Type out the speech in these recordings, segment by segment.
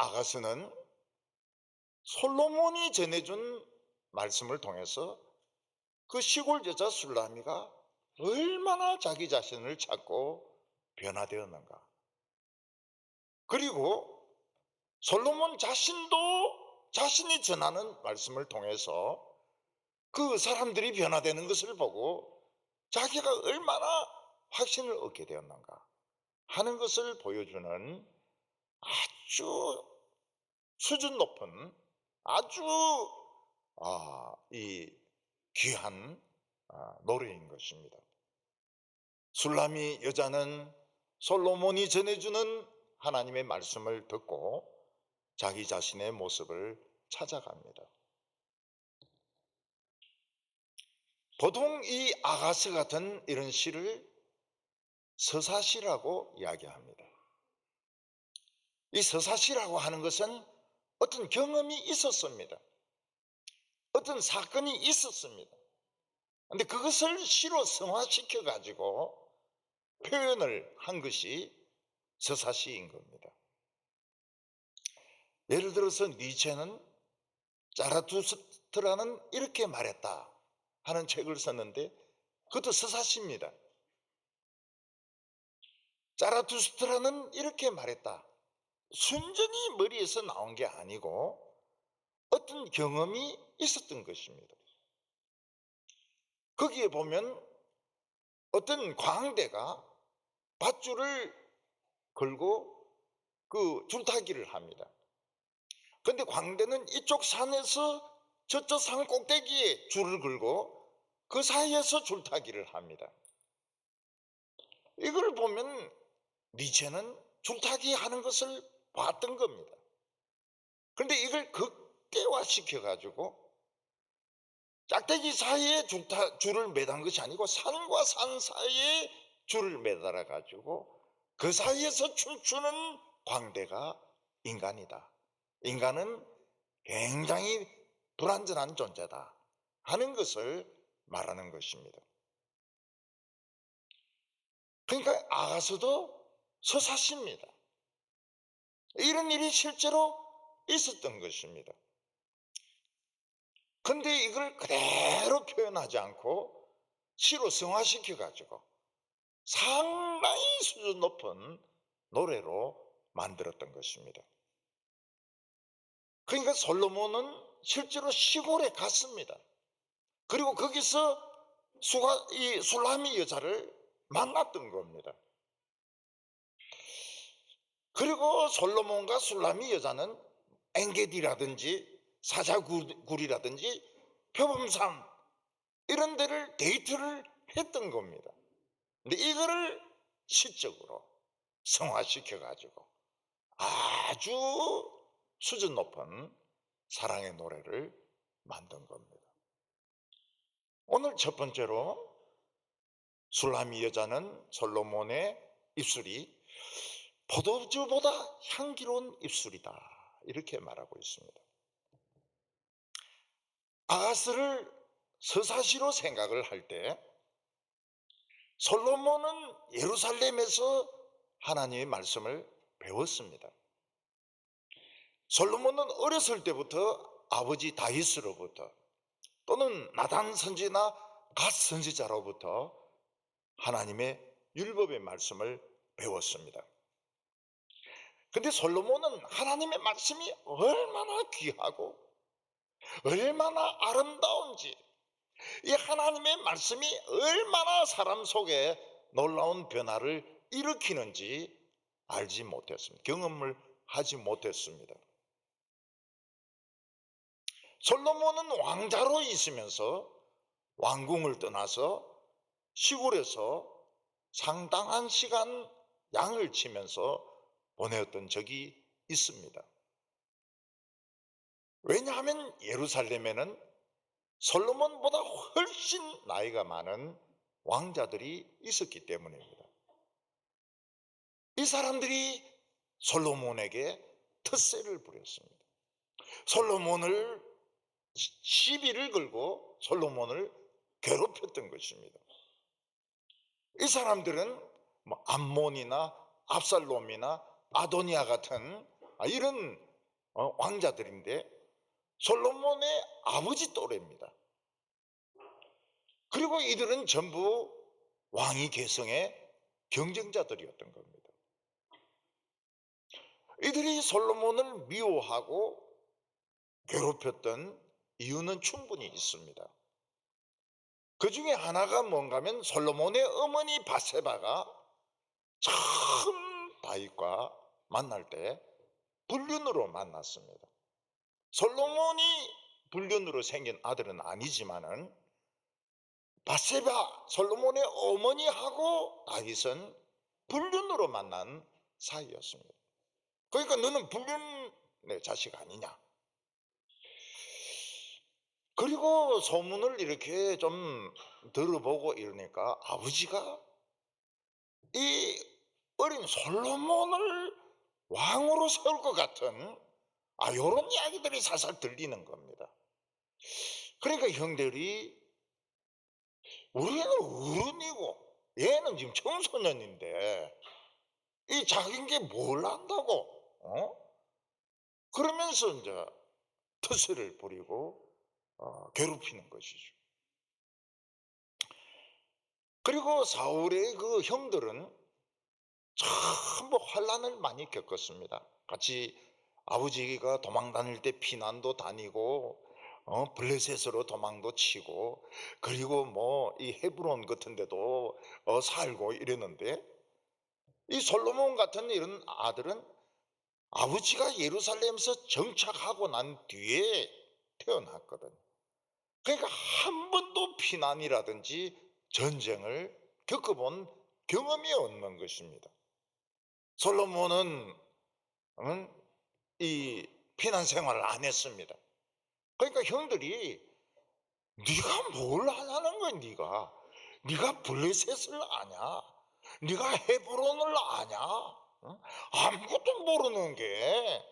아가스는 솔로몬이 전해준 말씀을 통해서 그 시골 여자 술라미가 얼마나 자기 자신을 찾고 변화되었는가. 그리고 솔로몬 자신도 자신이 전하는 말씀을 통해서 그 사람들이 변화되는 것을 보고 자기가 얼마나 확신을 얻게 되었는가 하는 것을 보여주는 아주 수준 높은 아주 이 귀한 노래인 것입니다. 술라미 여자는 솔로몬이 전해주는 하나님의 말씀을 듣고 자기 자신의 모습을 찾아갑니다. 보통 이 아가스 같은 이런 시를 서사시라고 이야기합니다. 이 서사시라고 하는 것은 어떤 경험이 있었습니다. 어떤 사건이 있었습니다. 그런데 그것을 시로 성화시켜 가지고 표현을 한 것이 서사시인 겁니다. 예를 들어서 니체는 자라투스트라는 이렇게 말했다 하는 책을 썼는데 그것도 서사시입니다. 자라투스트라는 이렇게 말했다. 순전히 머리에서 나온 게 아니고 어떤 경험이 있었던 것입니다. 거기에 보면 어떤 광대가 밧줄을 걸고 그 줄타기를 합니다. 그런데 광대는 이쪽 산에서 저쪽 산 꼭대기에 줄을 걸고 그 사이에서 줄타기를 합니다. 이걸 보면 니체는 줄타기 하는 것을 봤던 겁니다. 그런데 이걸 극대화시켜 가지고 짝대기 사이에 줄을 매단 것이 아니고 산과 산 사이에 줄을 매달아 가지고 그 사이에서 춤추는 광대가 인간이다. 인간은 굉장히 불완전한 존재다 하는 것을 말하는 것입니다. 그러니까 아가서도 서사시입니다. 이런 일이 실제로 있었던 것입니다. 그런데 이걸 그대로 표현하지 않고 시로 성화시켜 가지고 상당히 수준 높은 노래로 만들었던 것입니다. 그러니까 솔로몬은 실제로 시골에 갔습니다. 그리고 거기서 이 술라미 여자를 만났던 겁니다. 그리고 솔로몬과 술라미 여자는 엔게디라든지 사자굴이라든지 표범산 이런 데를 데이트를 했던 겁니다. 근데 이거를 시적으로 성화시켜 가지고 아주 수준 높은 사랑의 노래를 만든 겁니다. 오늘 첫 번째로 술라미 여자는 솔로몬의 입술이 포도주보다 향기로운 입술이다 이렇게 말하고 있습니다. 아가스를 서사시로 생각을 할 때 솔로몬은 예루살렘에서 하나님의 말씀을 배웠습니다. 솔로몬은 어렸을 때부터 아버지 다윗으로부터 또는 나단 선지나 갓 선지자로부터 하나님의 율법의 말씀을 배웠습니다. 근데 솔로몬은 하나님의 말씀이 얼마나 귀하고 얼마나 아름다운지 이 하나님의 말씀이 얼마나 사람 속에 놀라운 변화를 일으키는지 알지 못했습니다. 경험을 하지 못했습니다. 솔로몬은 왕자로 있으면서 왕궁을 떠나서 시골에서 상당한 시간 양을 치면서 보내었던 적이 있습니다. 왜냐하면 예루살렘에는 솔로몬보다 훨씬 나이가 많은 왕자들이 있었기 때문입니다. 이 사람들이 솔로몬에게 텃세를 부렸습니다. 솔로몬을 시비를 걸고 솔로몬을 괴롭혔던 것입니다. 이 사람들은 암몬이나 압살롬이나 아도니아 같은 이런 왕자들인데 솔로몬의 아버지 또래입니다. 그리고 이들은 전부 왕위 계승의 경쟁자들이었던 겁니다. 이들이 솔로몬을 미워하고 괴롭혔던 이유는 충분히 있습니다. 그 중에 하나가 뭔가 하면 솔로몬의 어머니 바세바가 처음 다윗과 만날 때 불륜으로 만났습니다. 솔로몬이 불륜으로 생긴 아들은 아니지만은 바세바 솔로몬의 어머니하고 다윗은 불륜으로 만난 사이였습니다. 그러니까 너는 불륜의 자식 아니냐. 그리고 소문을 이렇게 좀 들어보고 이러니까 아버지가 이 어린 솔로몬을 왕으로 세울 것 같은 요런 이야기들이 살살 들리는 겁니다. 그러니까 형들이 우리는 어른이고 얘는 지금 청소년인데 이 작은 게 뭘 안다고 그러면서 이제 터세를 부리고 괴롭히는 것이죠. 그리고 사울의 그 형들은 전부 환란을 많이 겪었습니다. 같이 아버지가 도망 다닐 때 피난도 다니고 블레셋으로 도망도 치고 그리고 뭐 이 헤브론 같은 데도 살고 이랬는데 이 솔로몬 같은 이런 아들은 아버지가 예루살렘에서 정착하고 난 뒤에 태어났거든요. 그러니까 한 번도 피난이라든지 전쟁을 겪어본 경험이 없는 것입니다. 솔로몬은 이 피난 생활을 안 했습니다. 그러니까 형들이 네가 뭘 하냐는 거야. 네가 블레셋을 아냐, 네가 헤브론을 아냐, 아무것도 모르는 게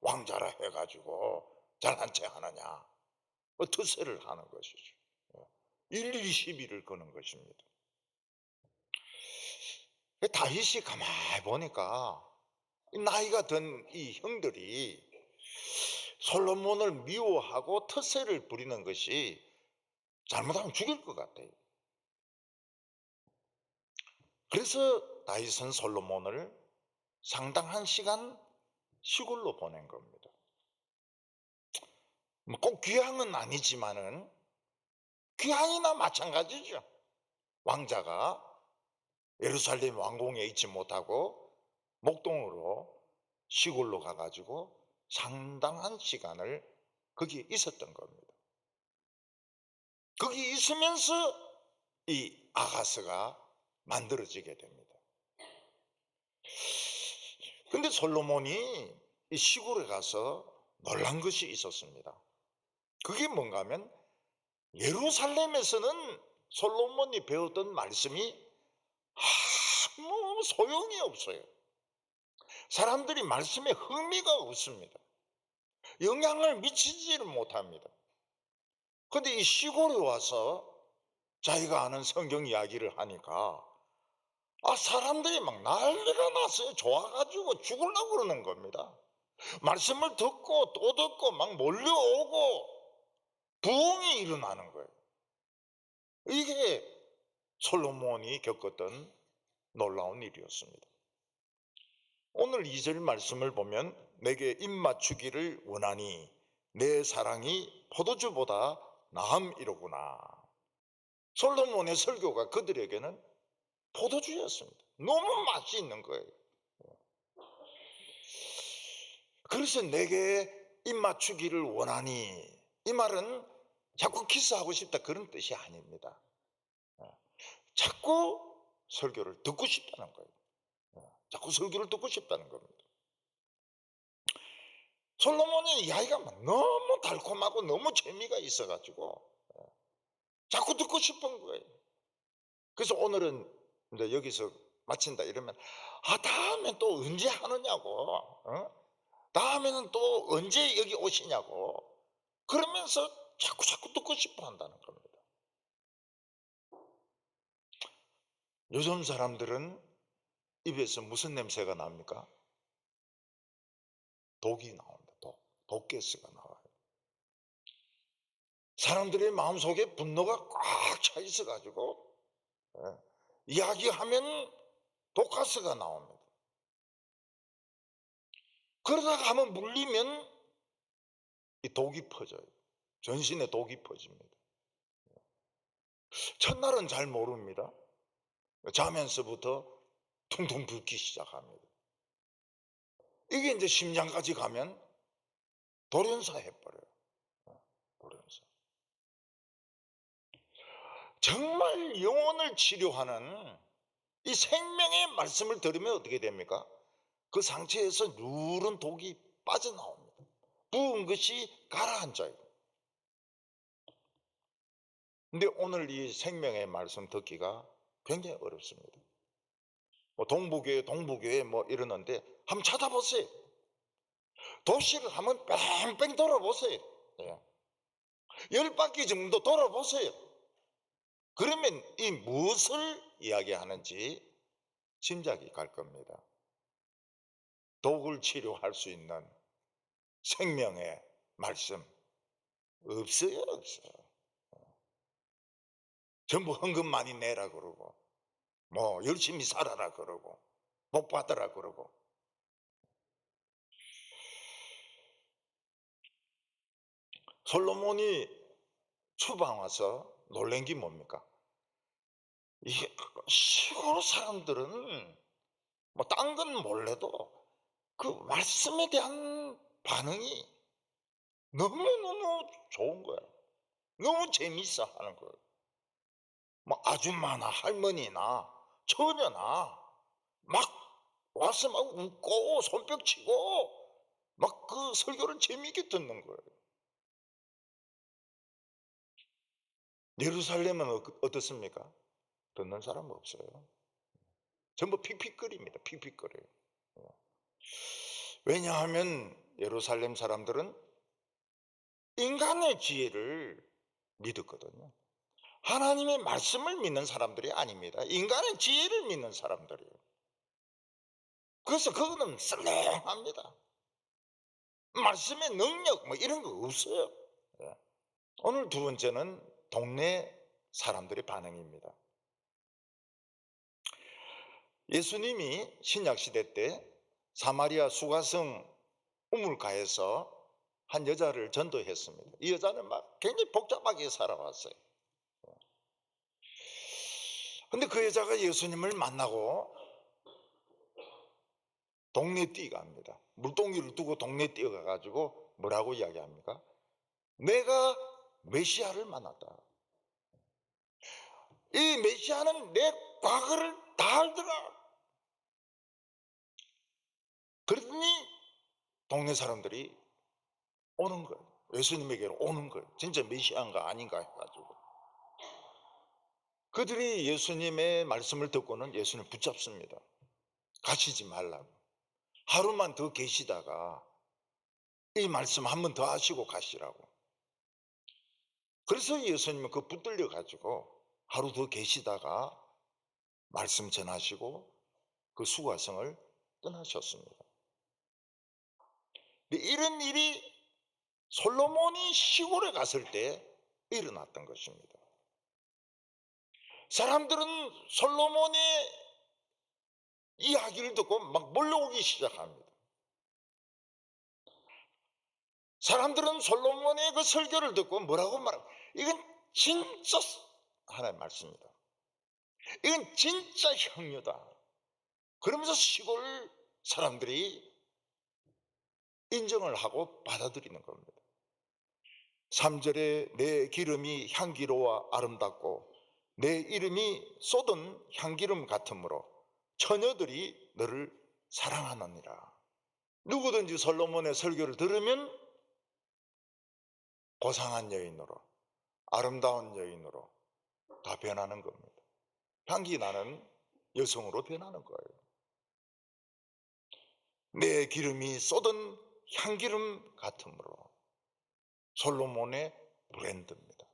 왕자라 해가지고 잘난 체 하느냐, 투세를 하는 것이죠. 일일이 시비를 거는 것입니다. 다윗이 가만히 보니까 나이가 든 이 형들이 솔로몬을 미워하고 터세를 부리는 것이 잘못하면 죽일 것 같아요. 그래서 다윗은 솔로몬을 상당한 시간 시골로 보낸 겁니다. 꼭 귀향은 아니지만은 귀향이나 마찬가지죠. 왕자가 예루살렘 왕궁에 있지 못하고 목동으로 시골로 가가지고 상당한 시간을 거기에 있었던 겁니다. 거기 있으면서 이 아가스가 만들어지게 됩니다. 근데 솔로몬이 이 시골에 가서 놀란 것이 있었습니다. 그게 뭔가 하면 예루살렘에서는 솔로몬이 배웠던 말씀이 아무 소용이 없어요. 사람들이 말씀에 흥미가 없습니다. 영향을 미치지를 못합니다. 근데 이 시골에 와서 자기가 아는 성경 이야기를 하니까 사람들이 막 난리가 났어요. 좋아가지고 죽으려고 그러는 겁니다. 말씀을 듣고 또 듣고 막 몰려오고 부흥이 일어나는 거예요. 이게 솔로몬이 겪었던 놀라운 일이었습니다. 오늘 2절 말씀을 보면 내게 입맞추기를 원하니 내 사랑이 포도주보다 나음이로구나. 솔로몬의 설교가 그들에게는 포도주였습니다. 너무 맛이 있는 거예요. 그래서 내게 입맞추기를 원하니, 이 말은 자꾸 키스하고 싶다 그런 뜻이 아닙니다. 자꾸 설교를 듣고 싶다는 거예요. 자꾸 설교를 듣고 싶다는 겁니다. 솔로몬의 이야기가 너무 달콤하고 너무 재미가 있어가지고 자꾸 듣고 싶은 거예요. 그래서 오늘은 이제 여기서 마친다 이러면 다음에 또 언제 하느냐고, 다음에는 또 언제 여기 오시냐고 그러면서 자꾸 듣고 싶어 한다는 겁니다. 요즘 사람들은 입에서 무슨 냄새가 납니까? 독이 나온다. 독가스가 나와요. 사람들의 마음속에 분노가 꽉 차 있어 가지고 이야기하면 독가스가 나옵니다. 그러다가 한번 물리면 이 독이 퍼져요. 전신에 독이 퍼집니다. 첫날은 잘 모릅니다. 자면서부터 퉁퉁 붓기 시작합니다. 이게 이제 심장까지 가면 돌연사 해버려요. 돌연사. 정말 영혼을 치료하는 이 생명의 말씀을 들으면 어떻게 됩니까? 그 상처에서 누런 독이 빠져나옵니다. 부은 것이 가라앉아요. 근데 오늘 이 생명의 말씀 듣기가 굉장히 어렵습니다. 뭐 동부교회 뭐 이러는데 한번 찾아보세요. 도시를 한번 뺑뺑 돌아보세요. 예. 10바퀴 정도 돌아보세요. 그러면 이 무엇을 이야기하는지 짐작이 갈 겁니다. 독을 치료할 수 있는 생명의 말씀 없어요, 없어요. 전부 헌금 많이 내라 그러고 뭐 열심히 살아라 그러고 복 받으라 그러고. 솔로몬이 추방 와서 놀란 게 뭡니까? 이게 시골 사람들은 뭐 딴 건 몰라도 그 말씀에 대한 반응이 너무너무 좋은 거야. 너무 재미있어 하는 거예요. 뭐 아줌마나 할머니나 처녀나 막 와서 막 웃고 손뼉 치고 막 그 설교를 재미있게 듣는 거예요. 예루살렘은 어떻습니까? 듣는 사람 없어요. 전부 픽픽거립니다. 픽픽거려요. 왜냐하면 예루살렘 사람들은 인간의 지혜를 믿었거든요. 하나님의 말씀을 믿는 사람들이 아닙니다. 인간의 지혜를 믿는 사람들이에요. 그래서 그거는 썰렁합니다. 말씀의 능력 뭐 이런 거 없어요. 예. 오늘 두 번째는 동네 사람들의 반응입니다. 예수님이 신약시대 때 사마리아 수가성 우물가에서 한 여자를 전도했습니다. 이 여자는 막 굉장히 복잡하게 살아왔어요. 근데 그 여자가 예수님을 만나고 동네 뛰어갑니다. 물동이를 두고 동네 뛰어가가지고 뭐라고 이야기합니까? 내가 메시아를 만났다. 이 메시아는 내 과거를 다 알더라. 그러더니 동네 사람들이 오는 거예요. 예수님에게로 오는 거예요. 진짜 메시아인가 아닌가 해가지고. 그들이 예수님의 말씀을 듣고는 예수님을 붙잡습니다. 가시지 말라고. 하루만 더 계시다가 이 말씀 한 번 더 하시고 가시라고. 그래서 예수님은 그 붙들려 가지고 하루 더 계시다가 말씀 전하시고 그 수가성을 떠나셨습니다. 이런 일이 솔로몬이 시골에 갔을 때 일어났던 것입니다. 사람들은 솔로몬의 이야기를 듣고 막 몰려오기 시작합니다. 사람들은 솔로몬의 그 설교를 듣고 뭐라고 말합니까? 이건 진짜 하나님의 말씀입니다. 이건 진짜 형류다. 그러면서 시골 사람들이 인정을 하고 받아들이는 겁니다. 3절에 내 기름이 향기로워 아름답고 내 이름이 쏟은 향기름 같으므로 처녀들이 너를 사랑하느니라. 누구든지 솔로몬의 설교를 들으면 고상한 여인으로 아름다운 여인으로 다 변하는 겁니다. 향기 나는 여성으로 변하는 거예요. 내 기름이 쏟은 향기름 같으므로 솔로몬의 브랜드입니다.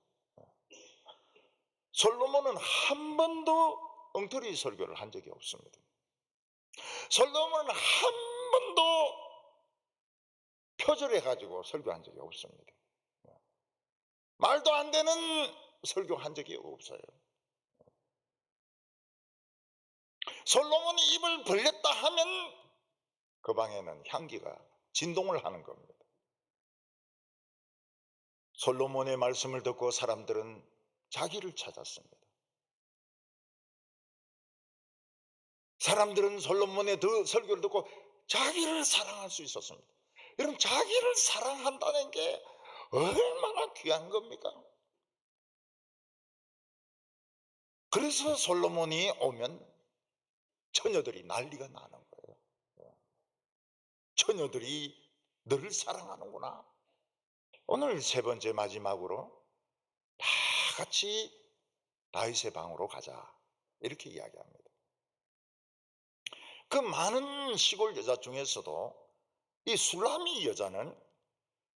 솔로몬은 한 번도 엉터리 설교를 한 적이 없습니다. 솔로몬은 한 번도 거절해 가지고 설교한 적이 없습니다. 말도 안 되는 설교한 적이 없어요. 솔로몬이 입을 벌렸다 하면 그 방에는 향기가 진동을 하는 겁니다. 솔로몬의 말씀을 듣고 사람들은 자기를 찾았습니다. 사람들은 솔로몬의 설교를 듣고 자기를 사랑할 수 있었습니다. 여러분, 자기를 사랑한다는 게 얼마나 귀한 겁니까? 그래서 솔로몬이 오면 처녀들이 난리가 나는 거예요. 처녀들이 너를 사랑하는구나. 오늘 세 번째 마지막으로 다 같이 다윗의 방으로 가자, 이렇게 이야기합니다. 그 많은 시골 여자 중에서도 이 술라미 여자는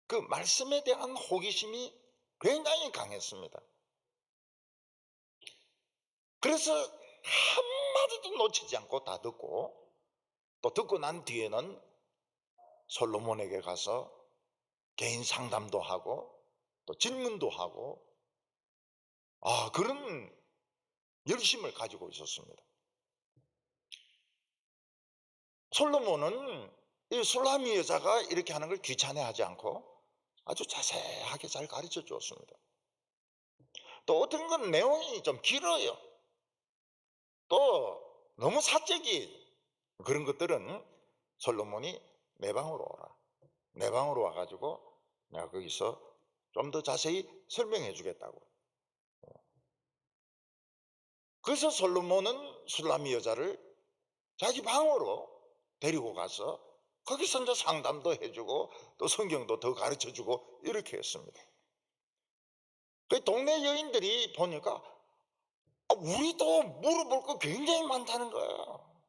그 말씀에 대한 호기심이 굉장히 강했습니다. 그래서 한마디도 놓치지 않고 다 듣고, 또 듣고 난 뒤에는 솔로몬에게 가서 개인 상담도 하고 또 질문도 하고, 그런 열심을 가지고 있었습니다. 솔로몬은 이 술라미 여자가 이렇게 하는 걸 귀찮아하지 않고 아주 자세하게 잘 가르쳐 주었습니다. 또 어떤 건 내용이 좀 길어요. 또 너무 사적인 그런 것들은 솔로몬이 내 방으로 오라, 내 방으로 와가지고 내가 거기서 좀 더 자세히 설명해 주겠다고. 그래서 솔로몬은 술라미 여자를 자기 방으로 데리고 가서 거기서 이제 상담도 해주고 또 성경도 더 가르쳐 주고 이렇게 했습니다. 그 동네 여인들이 보니까 우리도 물어볼 거 굉장히 많다는 거예요.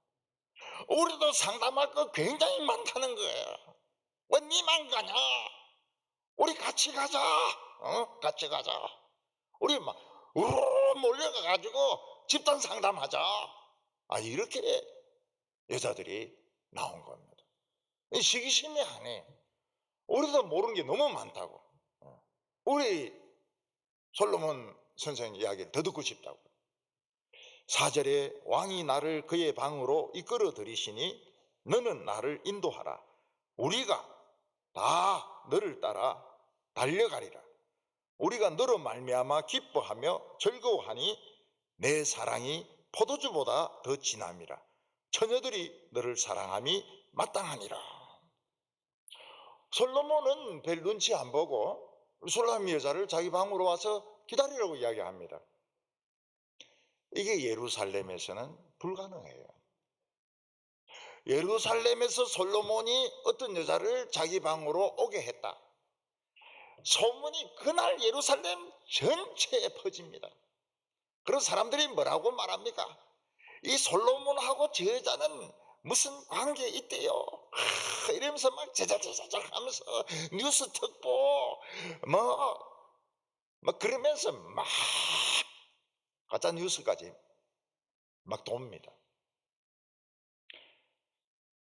우리도 상담할 거 굉장히 많다는 거예요. 왜 니만 가냐? 우리 같이 가자. 같이 가자. 우리 막 우르르 몰려가 가지고 집단 상담하자. 이렇게 여자들이 나온 겁니다. 시기심이 아니에요. 우리도 모르는 게 너무 많다고. 우리 솔로몬 선생 이야기를 더 듣고 싶다고. 4절에 왕이 나를 그의 방으로 이끌어 들이시니 너는 나를 인도하라. 우리가 다 너를 따라 달려가리라. 우리가 너로 말미암아 기뻐하며 즐거워하니 내 사랑이 포도주보다 더 진함이라. 처녀들이 너를 사랑함이 마땅하니라. 솔로몬은 별 눈치 안 보고 술라미 여자를 자기 방으로 와서 기다리라고 이야기합니다. 이게 예루살렘에서는 불가능해요. 예루살렘에서 솔로몬이 어떤 여자를 자기 방으로 오게 했다, 소문이 그날 예루살렘 전체에 퍼집니다. 그래서 사람들이 뭐라고 말합니까? 이 솔로몬하고 저 여자는 무슨 관계 있대요, 이러면서 막 제자제자작 하면서 뉴스 특보 뭐 그러면서 막 가짜 뉴스까지 막 돕니다.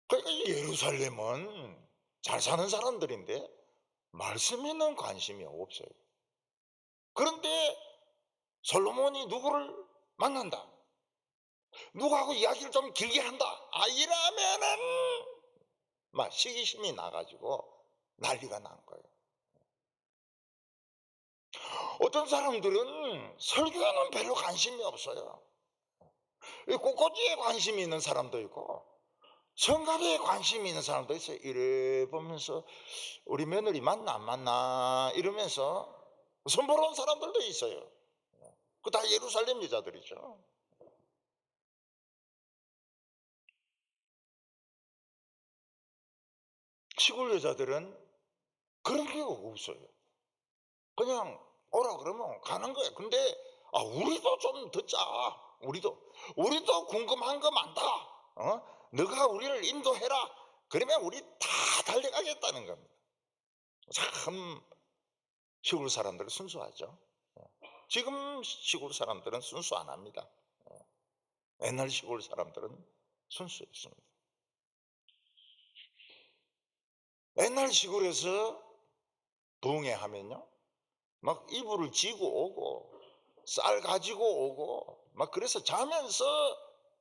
그러니까 예루살렘은 잘 사는 사람들인데 말씀에는 관심이 없어요. 그런데 솔로몬이 누구를 만난다, 누구하고 이야기를 좀 길게 한다, 이러면은 막 시기심이 나가지고 난리가 난 거예요. 어떤 사람들은 설교에는 별로 관심이 없어요. 꽃꽂이에 관심이 있는 사람도 있고 성가대에 관심이 있는 사람도 있어요. 이래 보면서 우리 며느리 맞나 안 맞나 이러면서 선보러 온 사람들도 있어요. 그 다 예루살렘 여자들이죠. 시골 여자들은 그런 게 없어요. 그냥 오라 그러면 가는 거예요. 근데 우리도 좀 듣자. 우리도 궁금한 거 많다. 너가 우리를 인도해라. 그러면 우리 다 달려가겠다는 겁니다. 참 시골 사람들은 순수하죠. 지금 시골 사람들은 순수 안 합니다. 옛날 시골 사람들은 순수했습니다. 옛날 시골에서 부흥회하면요, 막 이불을 지고 오고 쌀 가지고 오고 막 그래서 자면서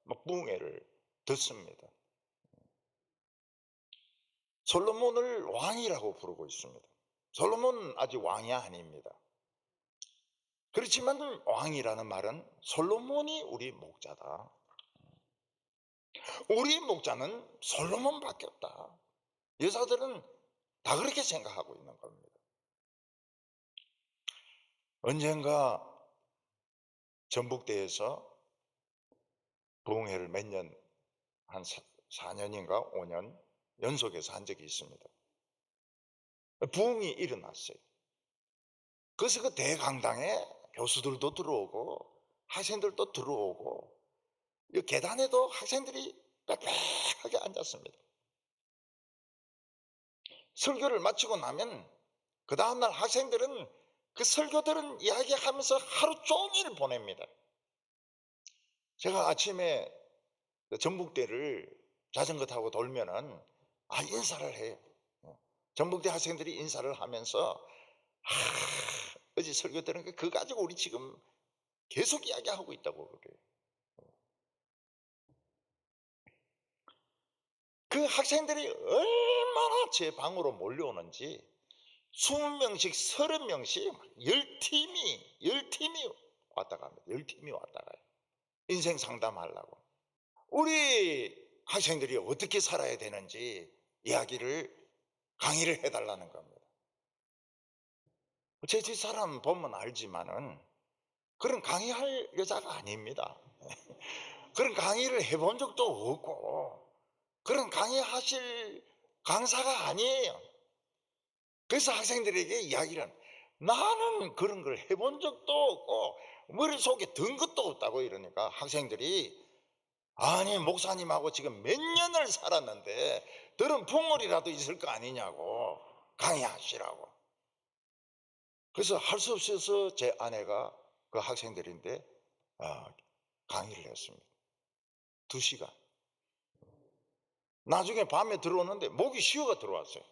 막 부흥회를 듣습니다. 솔로몬을 왕이라고 부르고 있습니다. 솔로몬은 아직 왕이 아닙니다. 그렇지만 왕이라는 말은 솔로몬이 우리 목자다. 우리 목자는 솔로몬밖에 없다. 여자들은 다 그렇게 생각하고 있는 겁니다. 언젠가 전북대에서 부흥회를 몇 년, 한 4년인가 5년 연속해서 한 적이 있습니다. 부흥이 일어났어요. 그래서 그 대강당에 교수들도 들어오고 학생들도 들어오고 이 계단에도 학생들이 빽빽하게 앉았습니다. 설교를 마치고 나면 그 다음날 학생들은 그 설교 들은 이야기하면서 하루 종일 보냅니다. 제가 아침에 전북대를 자전거 타고 돌면은 인사를 해요. 전북대 학생들이 인사를 하면서 어제 설교 들은 거 그거 가지고 우리 지금 계속 이야기하고 있다고 그래요. 그 학생들이 얼마나 제 방으로 몰려오는지 20명씩 30명씩 10팀이 왔다 갑니다. 10팀이 왔다 가요. 인생 상담하려고. 우리 학생들이 어떻게 살아야 되는지 이야기를 강의를 해달라는 겁니다. 제 집사람 보면 알지만은 그런 강의할 여자가 아닙니다. 그런 강의를 해본 적도 없고 그런 강의하실 강사가 아니에요. 그래서 학생들에게 이야기를 나는 그런 걸 해본 적도 없고 머릿속에 든 것도 없다고 이러니까 학생들이 아니 목사님하고 지금 몇 년을 살았는데 들은 풍물이라도 있을 거 아니냐고 강의하시라고. 그래서 할 수 없어서 제 아내가 그 학생들인데 강의를 했습니다. 2시간. 나중에 밤에 들어오는데 목이 쉬어가 들어왔어요.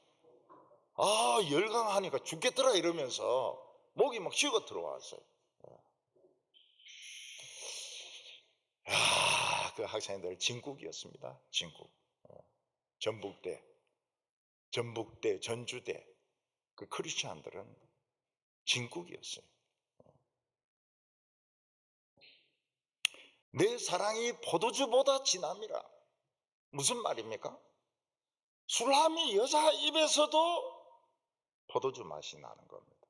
열강하니까 죽겠더라 이러면서 목이 막 쉬어가 들어왔어요. 그 학생들 진국이었습니다. 진국. 전북대, 전주대 그 크리스찬들은 진국이었어요. 내 사랑이 포도주보다 진함이라. 무슨 말입니까? 술함이 여자 입에서도 포도주 맛이 나는 겁니다.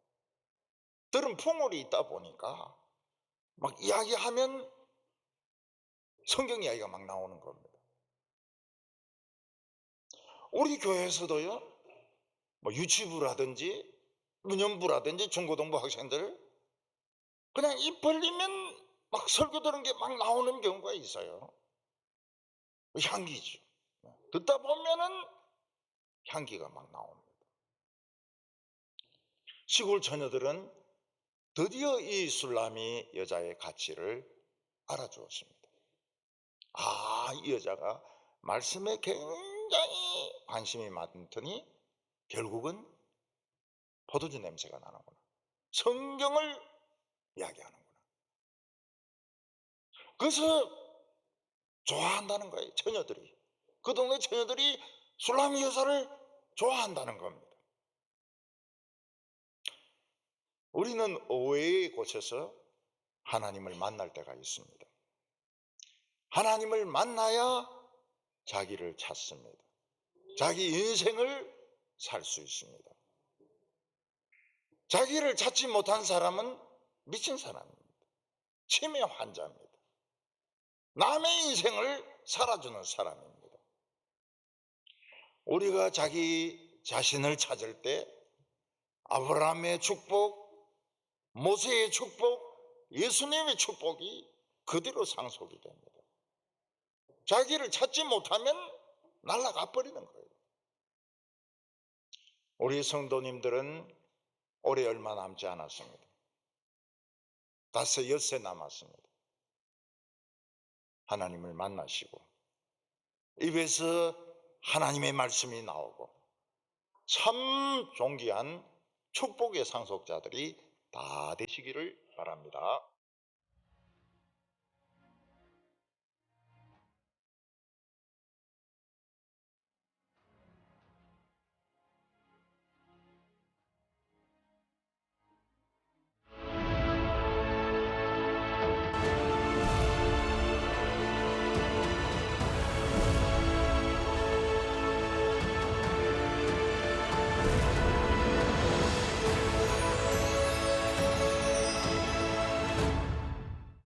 들은 풍물이 있다 보니까 막 이야기하면 성경 이야기가 막 나오는 겁니다. 우리 교회에서도요, 뭐 유치부라든지 문연부라든지 중고등부 학생들 그냥 입 벌리면 막 설교 들은 게 막 나오는 경우가 있어요. 향기죠. 듣다 보면은 향기가 막 나옵니다. 시골 처녀들은 드디어 이 술람이 여자의 가치를 알아주었습니다. 이 여자가 말씀에 굉장히 관심이 많더니 결국은 포도주 냄새가 나는구나. 성경을 이야기하는구나. 그래서 좋아한다는 거예요, 처녀들이. 그 동네 처녀들이 술람이 여자를 좋아한다는 겁니다. 우리는 오해에 꽂혀서 하나님을 만날 때가 있습니다. 하나님을 만나야 자기를 찾습니다. 자기 인생을 살 수 있습니다. 자기를 찾지 못한 사람은 미친 사람입니다. 치매 환자입니다. 남의 인생을 살아주는 사람입니다. 우리가 자기 자신을 찾을 때 아브라함의 축복, 모세의 축복, 예수님의 축복이 그대로 상속이 됩니다. 자기를 찾지 못하면 날아가 버리는 거예요. 우리 성도님들은 올해 얼마 남지 않았습니다. 5, 6세 남았습니다. 하나님을 만나시고 입에서 하나님의 말씀이 나오고 참 존귀한 축복의 상속자들이 다 되시기를 바랍니다.